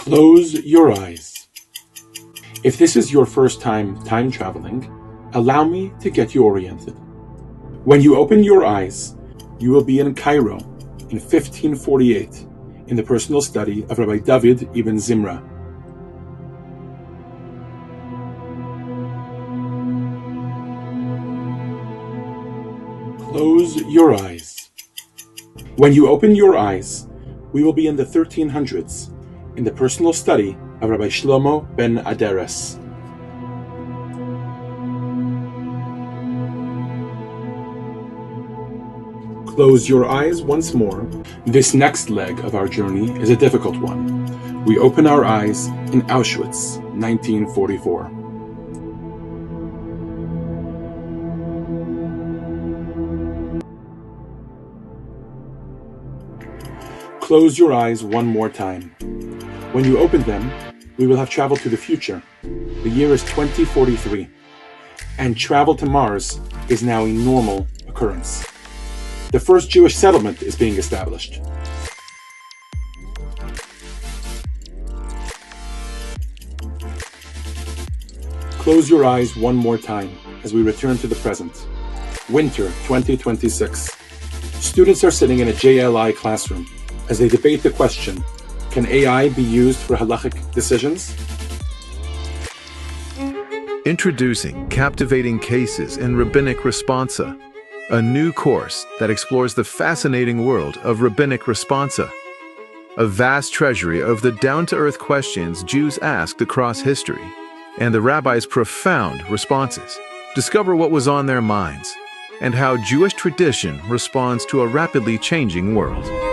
Close your eyes. If this is your first time traveling, allow me to get you oriented. When you open your eyes, you will be in Cairo in 1548 in the personal study of Rabbi David ibn Zimra. Close your eyes. When you open your eyes, we will be in the 1300s in the personal study of Rabbi Shlomo ben Aderes. Close your eyes once more. This next leg of our journey is a difficult one. We open our eyes in Auschwitz, 1944. Close your eyes one more time. When you open them, we will have traveled to the future. The year is 2043, and travel to Mars is now a normal occurrence. The first Jewish settlement is being established. Close your eyes one more time as we return to the present. Winter 2026. Students are sitting in a JLI classroom as they debate the question, can AI be used for halachic decisions? Introducing Captivating Cases in Rabbinic Responsa, a new course that explores the fascinating world of Rabbinic Responsa, a vast treasury of the down-to-earth questions Jews asked across history, and the rabbis' profound responses. Discover what was on their minds and how Jewish tradition responds to a rapidly changing world.